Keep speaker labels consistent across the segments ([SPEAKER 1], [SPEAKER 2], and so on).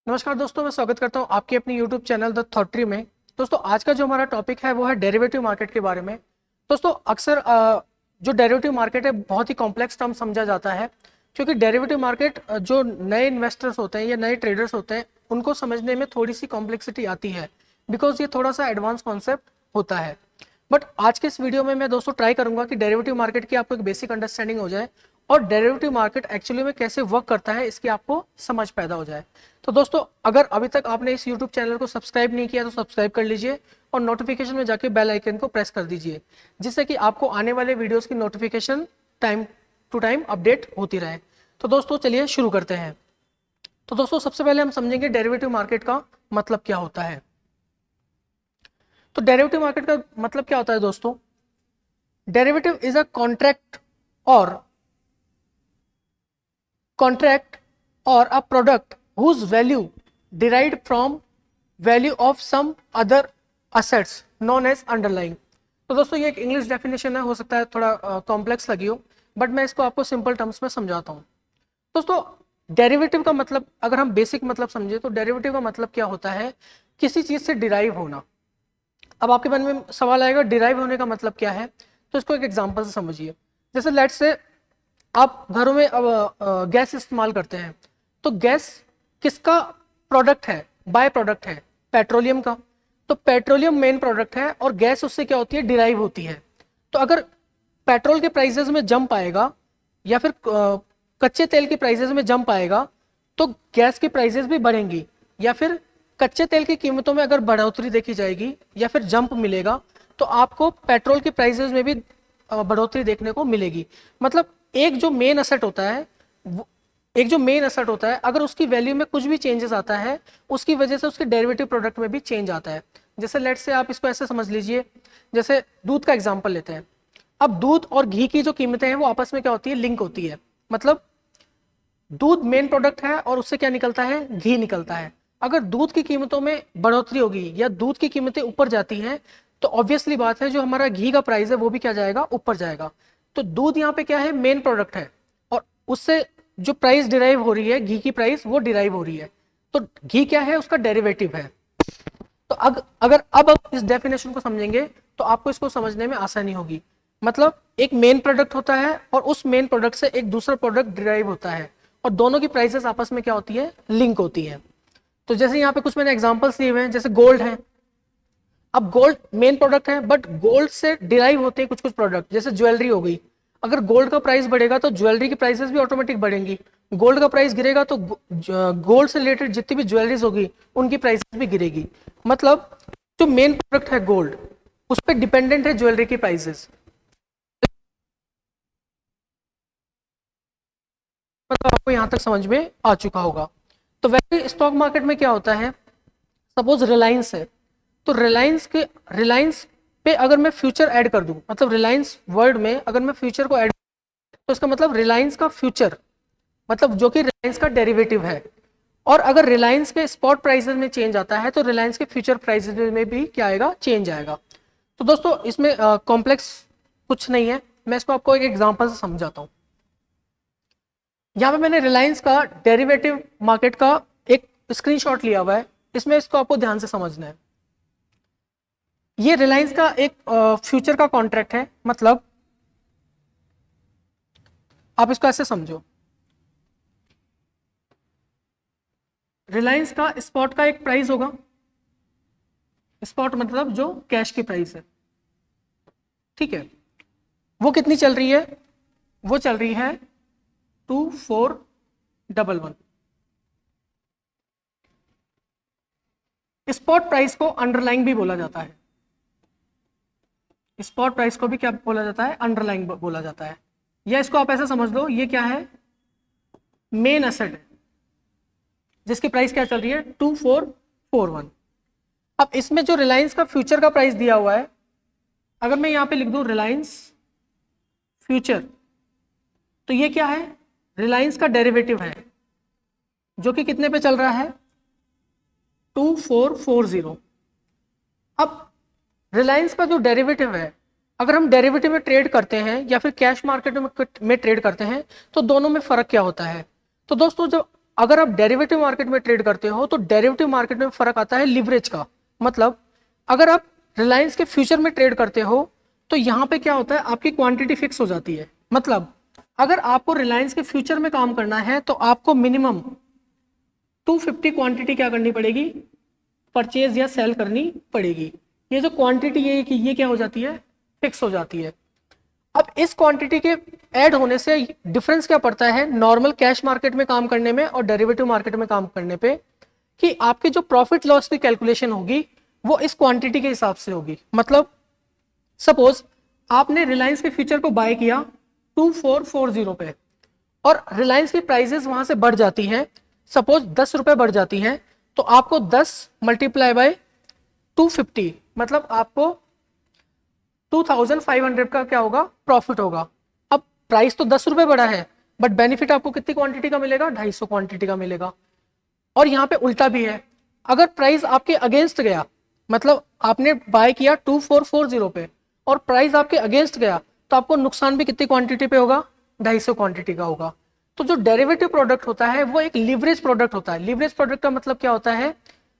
[SPEAKER 1] नमस्कार दोस्तों, मैं स्वागत करता हूं आपके अपनी YouTube channel the thought tree में। दोस्तों, आज का जो हमारा टॉपिक है वो है डेरिवेटिव मार्केट के बारे में। दोस्तों, अक्सर जो डेरिवेटिव मार्केट है बहुत ही कॉम्प्लेक्स टर्म समझा जाता है, क्योंकि डेरिवेटिव मार्केट जो नए इन्वेस्टर्स होते हैं या नए ट्रेडर्स होते हैं उनको समझने में थोड़ी सी कॉम्प्लेक्सिटी आती है, बिकॉज ये थोड़ा सा एडवांस कॉन्सेप्ट होता है। बट आज के इस वीडियो में मैं दोस्तों ट्राई करूंगा कि डेरिवेटिव मार्केट की आपको एक बेसिक अंडरस्टैंडिंग हो जाए और डेरिवेटिव मार्केट एक्चुअली में कैसे वर्क करता है इसकी आपको समझ पैदा हो जाए। तो दोस्तों, अगर अभी तक आपने इस YouTube चैनल को सब्सक्राइब नहीं किया तो सब्सक्राइब कर लीजिए और नोटिफिकेशन में जाके बेल आइकन को प्रेस कर दीजिए, जिससे कि आपको आने वाले वीडियोस की notification time to time update होती रहे। तो दोस्तों, चलिए शुरू करते हैं। तो दोस्तों, सबसे पहले हम समझेंगे डेरिवेटिव मार्केट का मतलब क्या होता है। तो डेरिवेटिव मार्केट का मतलब क्या होता है दोस्तों? डेरिवेटिव इज अ कॉन्ट्रैक्ट और a product whose value derived from value of some other assets known as underlying। तो दोस्तों, ये एक इंग्लिश डेफिनेशन है, हो सकता है थोड़ा कॉम्प्लेक्स लगी हो, बट मैं इसको आपको सिंपल टर्म्स में समझाता हूँ। दोस्तों, डेरिवेटिव का मतलब अगर हम बेसिक मतलब समझे तो डेरिवेटिव का मतलब क्या होता है? किसी चीज से डिराइव होना। अब आपके मन में सवाल आएगा डिराइव होने का मतलब क्या है, तो इसको एक एग्जांपल से समझिए। जैसे लेट्स से आप घरों में अब गैस इस्तेमाल करते हैं, तो गैस किसका प्रोडक्ट है? बाय प्रोडक्ट है पेट्रोलियम का। तो पेट्रोलियम मेन प्रोडक्ट है और गैस उससे क्या होती है? डिराइव होती है। तो अगर पेट्रोल के प्राइसेस में जंप आएगा या फिर कच्चे तेल के प्राइसेस में जंप आएगा तो गैस की प्राइसेस भी बढ़ेंगी, या फिर कच्चे तेल की कीमतों में अगर बढ़ोतरी देखी जाएगी या फिर जंप मिलेगा तो आपको पेट्रोल की प्राइसेस में भी बढ़ोतरी देखने को मिलेगी। मतलब एक जो मेन एसेट होता है अगर उसकी वैल्यू में कुछ भी चेंजेस आता है उसकी वजह से उसके डेरिवेटिव प्रोडक्ट में भी चेंज आता है। जैसे लेट्स से आप इसको ऐसे समझ लीजिए, जैसे दूध का एग्जांपल लेते हैं। अब दूध और घी की जो कीमतें हैं वो आपस में क्या होती है? लिंक होती है। मतलब दूध मेन प्रोडक्ट है और उससे क्या निकलता है? घी निकलता है। अगर दूध की कीमतों में बढ़ोतरी होगी या दूध की कीमतें ऊपर जाती हैं तो ऑब्वियसली बात है जो हमारा घी का प्राइस है वो भी क्या जाएगा? ऊपर जाएगा। तो दूध यहाँ पे क्या है? मेन प्रोडक्ट है और उससे जो प्राइस डिराइव हो रही है, घी की प्राइस वो डिराइव हो रही है। तो घी क्या है? उसका डेरिवेटिव है। तो अगर अब आप इस डेफिनेशन को समझेंगे तो आपको इसको समझने में आसानी होगी। मतलब एक मेन प्रोडक्ट होता है और उस मेन प्रोडक्ट से एक दूसरा प्रोडक्ट डिराइव होता है और दोनों की प्राइसेस आपस में क्या होती है? लिंक होती है। तो जैसे यहाँ पे कुछ मैंने एग्जांपल्स दिए हुए हैं, जैसे गोल्ड है। अब गोल्ड मेन प्रोडक्ट है बट गोल्ड से डिराइव होते हैं कुछ कुछ प्रोडक्ट, जैसे ज्वेलरी हो गई। अगर गोल्ड का प्राइस बढ़ेगा तो ज्वेलरी की प्राइसेस भी ऑटोमेटिक बढ़ेंगी। गोल्ड का प्राइस गिरेगा तो गोल्ड से रिलेटेड जितनी भी ज्वेलरीज होगी उनकी प्राइसेस भी गिरेगी। मतलब जो मेन प्रोडक्ट है गोल्ड, उस पर डिपेंडेंट है ज्वेलरी की प्राइसेस। मतलब आपको यहां तक समझ में आ चुका होगा। तो वैसे स्टॉक मार्केट में क्या होता है? सपोज रिलायंस है, तो रिलायंस पे अगर मैं फ्यूचर ऐड कर दूं, मतलब रिलायंस वर्ड में अगर मैं फ्यूचर को ऐड, तो इसका मतलब रिलायंस का फ्यूचर, मतलब जो कि रिलायंस का डेरिवेटिव है। और अगर रिलायंस के स्पॉट प्राइसेस में चेंज आता है तो रिलायंस के फ्यूचर प्राइसेस में भी क्या आएगा? चेंज आएगा। तो दोस्तों, इसमें कॉम्प्लेक्स कुछ नहीं है, मैं इसको आपको एक एग्जांपल से समझाता हूँ। यहाँ पे मैंने रिलायंस का डेरिवेटिव मार्केट का एक स्क्रीनशॉट लिया हुआ है, इसमें इसको आपको ध्यान से समझना है। ये रिलायंस का एक फ्यूचर का कॉन्ट्रैक्ट है। मतलब आप इसको ऐसे समझो, रिलायंस का स्पॉट का एक प्राइस होगा। स्पॉट मतलब जो कैश की प्राइस है, ठीक है। वो कितनी चल रही है? वो चल रही है 2411। स्पॉट प्राइस को अंडरलाइंग भी बोला जाता है। स्पॉट प्राइस को भी क्या बोला जाता है? अंडरलाइंग बोला जाता है। या इसको आप ऐसा समझ लो, ये क्या है? मेन एसेट है जिसकी प्राइस क्या चल रही है? 2441। अब इसमें जो रिलायंस का फ्यूचर का प्राइस दिया हुआ है, अगर मैं यहां पे लिख दूं रिलायंस फ्यूचर, तो ये क्या है? रिलायंस का डेरिवेटिव है जो कि कितने पे चल रहा है? 2440। अब रिलायंस का जो डेरिवेटिव है, अगर हम डेरिवेटिव में ट्रेड करते हैं या फिर कैश मार्केट में ट्रेड करते हैं तो दोनों में फर्क क्या होता है? तो दोस्तों, जब अगर आप डेरिवेटिव मार्केट में ट्रेड करते हो तो डेरिवेटिव मार्केट में फर्क आता है लिवरेज का। मतलब अगर आप रिलायंस के फ्यूचर में ट्रेड करते हो तो यहाँ पे क्या होता है, आपकी क्वांटिटी फिक्स हो जाती है। मतलब अगर आपको रिलायंस के फ्यूचर में काम करना है तो आपको मिनिमम 250 क्वांटिटी क्या करनी पड़ेगी, परचेज या सेल करनी पड़ेगी। ये जो क्वांटिटी है कि ये क्या हो जाती है, फिक्स हो जाती है। अब इस क्वांटिटी के ऐड होने से डिफरेंस क्या पड़ता है नॉर्मल कैश मार्केट में काम करने में और डेरिवेटिव मार्केट में काम करने पे, कि आपकी जो प्रॉफिट लॉस की कैलकुलेशन होगी वो इस क्वांटिटी के हिसाब से होगी। मतलब सपोज आपने रिलायंस के फ्यूचर को बाय किया 2440 पे और रिलायंस की प्राइसेस वहां से बढ़ जाती हैं, सपोज 10 रुपए बढ़ जाती हैं, तो आपको 10 मल्टीप्लाई बाय 250 मतलब आपको 2500 का क्या होगा, प्रॉफिट होगा। अब प्राइस तो 10 रुपए बढ़ा है बट बेनिफिट आपको कितनी क्वांटिटी का मिलेगा, 250 क्वांटिटी का मिलेगा। और यहाँ पे उल्टा भी है, अगर प्राइस आपके अगेंस्ट गया, मतलब आपने बाय किया 2440 पे और प्राइस आपके अगेंस्ट गया, तो आपको नुकसान भी कितनी क्वांटिटी पे होगा, 250 क्वांटिटी का होगा। तो जो डेरिवेटिव प्रोडक्ट होता है वो एक लिवरेज प्रोडक्ट होता है। लिवरेज प्रोडक्ट का मतलब क्या होता है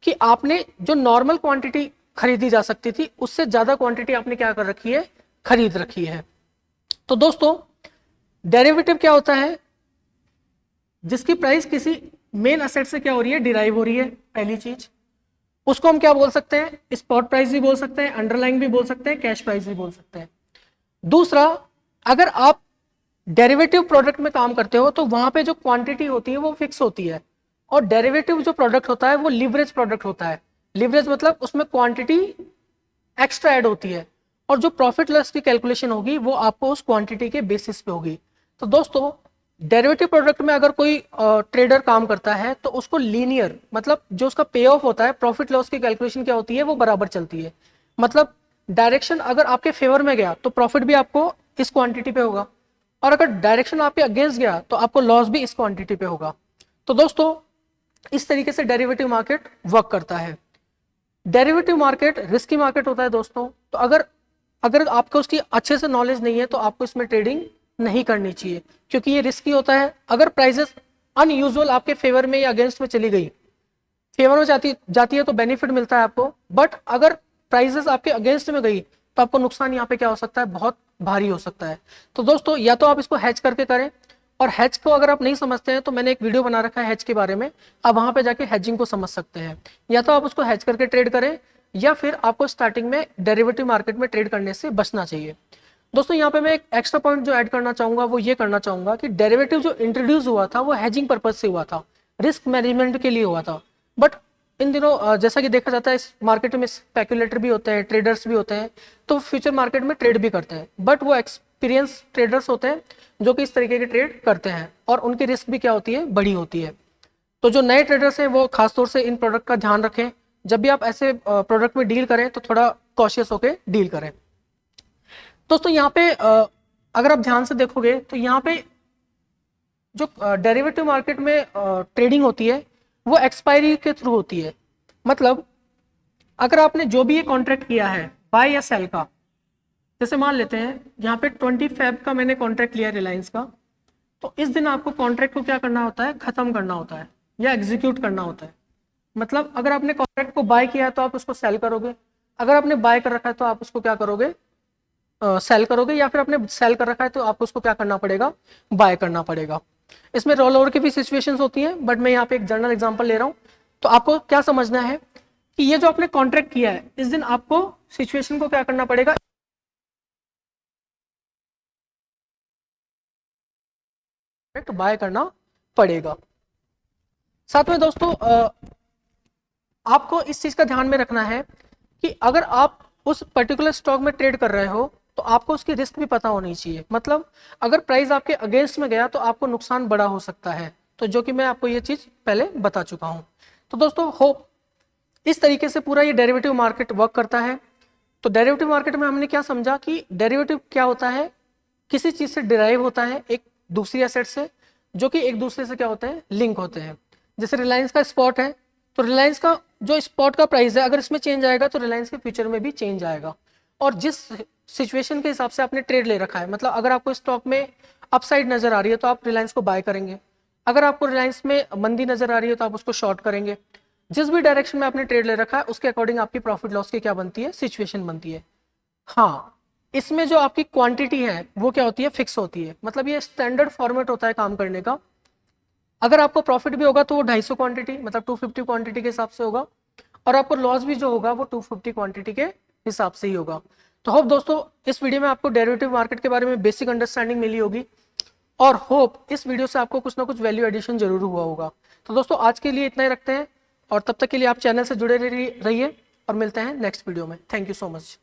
[SPEAKER 1] कि आपने जो नॉर्मल क्वांटिटी खरीदी जा सकती थी उससे ज्यादा क्वांटिटी आपने क्या कर रखी है, खरीद रखी है। तो दोस्तों डेरिवेटिव क्या होता है, जिसकी प्राइस किसी मेन असेट से क्या हो रही है, डिराइव हो रही है। पहली चीज, उसको हम क्या बोल सकते हैं, स्पॉट प्राइस भी बोल सकते हैं, अंडरलाइन भी बोल सकते हैं, कैश प्राइस भी बोल सकते हैं। दूसरा, अगर आप डेरिवेटिव प्रोडक्ट में काम करते हो तो वहां पे जो क्वांटिटी होती है वो फिक्स होती है, और डेरिवेटिव जो प्रोडक्ट होता है वो लिवरेज प्रोडक्ट होता है। लिवरेज मतलब उसमें क्वांटिटी एक्स्ट्रा ऐड होती है, और जो प्रॉफिट लॉस की कैलकुलेशन होगी वो आपको उस क्वांटिटी के बेसिस पे होगी। तो दोस्तों डेरिवेटिव प्रोडक्ट में अगर कोई ट्रेडर काम करता है तो उसको लीनियर, मतलब जो उसका पे ऑफ होता है, प्रॉफिट लॉस की कैलकुलेशन क्या होती है, वो बराबर चलती है। मतलब डायरेक्शन अगर आपके फेवर में गया तो प्रॉफिट भी आपको इस क्वांटिटी पे होगा, और अगर डायरेक्शन आपके अगेंस्ट गया तो आपको लॉस भी इस क्वांटिटी पे होगा। तो दोस्तों इस तरीके से डेरिवेटिव मार्केट वर्क करता है। डेरिवेटिव मार्केट रिस्की मार्केट होता है दोस्तों। तो अगर अगर आपको उसकी अच्छे से नॉलेज नहीं है तो आपको इसमें ट्रेडिंग नहीं करनी चाहिए, क्योंकि ये रिस्की होता है। अगर प्राइसेस अनयूजुअल आपके फेवर में या अगेंस्ट में चली गई, फेवर में जाती है तो बेनिफिट मिलता है आपको, बट अगर प्राइसेस आपके अगेंस्ट में गई तो आपको नुकसान यहाँ पे क्या हो सकता है, बहुत भारी हो सकता है। तो दोस्तों या तो आप इसको हैच करके करें, और हैच को अगर आप नहीं समझते हैं तो मैंने एक वीडियो बना रखा है हैच के बारे में, आप वहां पे जाके हैजिंग को समझ सकते हैं। या तो आप उसको हैच करके ट्रेड करें, या फिर आपको स्टार्टिंग में डेरिवेटिव मार्केट में ट्रेड करने से बचना चाहिए। दोस्तों यहाँ पे मैं एक एक्स्ट्रा पॉइंट जो ऐड करना चाहूंगा वो ये करना चाहूंगा कि डेरिवेटिव जो इंट्रोड्यूस हुआ था वो हैजिंग पर्पज से हुआ था, रिस्क मैनेजमेंट के लिए हुआ था। बट इन दिनों जैसा कि देखा जाता है इस मार्केट में स्पेक्युलेटर भी होते हैं, ट्रेडर्स भी होते हैं, तो फ्यूचर मार्केट में ट्रेड भी करते हैं, बट वो एक्सपीरियंस ट्रेडर्स होते हैं जो कि इस तरीके के ट्रेड करते हैं, और उनकी रिस्क भी क्या होती है, बड़ी होती है। तो जो नए ट्रेडर्स हैं वो खासतौर से इन प्रोडक्ट का ध्यान रखें, जब भी आप ऐसे प्रोडक्ट में डील करें तो थोड़ा कॉशियस होकर डील करें। दोस्तों यहाँ पे अगर आप ध्यान से देखोगे तो यहाँ पे जो डेरिवेटिव मार्केट में ट्रेडिंग होती है वो एक्सपायरी के थ्रू होती है। मतलब अगर आपने जो भी ये कॉन्ट्रैक्ट किया है बाय या सेल का, जैसे मान लेते हैं यहाँ पे 20 फेब का मैंने कॉन्ट्रैक्ट लिया रिलायंस का, तो इस दिन आपको कॉन्ट्रैक्ट को क्या करना होता है, खत्म करना होता है या एग्जीक्यूट करना होता है। मतलब अगर आपने कॉन्ट्रैक्ट को बाय किया है तो आप उसको सेल करोगे, अगर आपने बाय कर रखा है तो आप उसको क्या करोगे, सेल करोगे, या फिर आपने सेल कर रखा है तो आपको उसको क्या करना पड़ेगा, बाय करना पड़ेगा। इसमें रोल ओवर की भी सिचुएशंस होती हैं, बट मैं यहाँ पे एक जनरल एग्जांपल ले रहा हूँ। तो आपको क्या समझना है कि ये जो आपने कॉन्ट्रैक्ट किया है इस दिन आपको सिचुएशन को क्या करना पड़ेगा, बाय करना पड़ेगा। साथ में दोस्तों आपको इस चीज का ध्यान में रखना है कि अगर आप उस पर्टिकुलर स्टॉक में ट्रेड कर रहे हो तो आपको उसकी रिस्क भी पता होनी चाहिए। मतलब अगर प्राइस आपके अगेंस्ट में गया तो आपको नुकसान बड़ा हो सकता है, तो जो कि मैं आपको ये चीज पहले बता चुका हूं। तो दोस्तों होप इस तरीके से पूरा ये डेरिवेटिव मार्केट वर्क करता है। तो डेरिवेटिव मार्केट में हमने क्या समझा कि डेरिवेटिव क्या होता है, किसी चीज से डिराइव होता है एक दूसरी एसेट से, जो कि एक दूसरे से क्या होते हैं, लिंक होते हैं। जैसे रिलायंस का स्पॉट है, तो रिलायंस का जो स्पॉट का प्राइस है अगर इसमें चेंज आएगा तो रिलायंस के फ्यूचर में भी चेंज आएगा, और जिस सिचुएशन के हिसाब से आपने ट्रेड ले रखा है, मतलब अगर आपको स्टॉक में अपसाइड नजर आ रही है तो आप रिलायंस को बाय करेंगे, अगर आपको रिलायंस में मंदी नजर आ रही है तो आप उसको शॉर्ट करेंगे। जिस भी डायरेक्शन में आपने ट्रेड ले रखा है उसके अकॉर्डिंग आपकी प्रॉफिट लॉस की क्या बनती है, सिचुएशन बनती है। हाँ, इसमें जो आपकी क्वांटिटी है वो क्या होती है, फिक्स होती है। मतलब ये स्टैंडर्ड फॉर्मेट होता है काम करने का। अगर आपको प्रॉफिट भी होगा तो वो 250 क्वांटिटी मतलब 250 क्वांटिटी के हिसाब से होगा, और आपको लॉस भी जो होगा वो 250 क्वांटिटी के हिसाब से ही होगा। तो होप दोस्तों इस वीडियो में आपको डेरिवेटिव मार्केट के बारे में बेसिक अंडरस्टैंडिंग मिली होगी, और होप इस वीडियो से आपको कुछ ना कुछ वैल्यू एडिशन जरूर हुआ होगा। तो दोस्तों आज के लिए इतना ही रखते हैं, और तब तक के लिए आप चैनल से जुड़े रहिए और मिलते हैं नेक्स्ट वीडियो में। Thank you so much.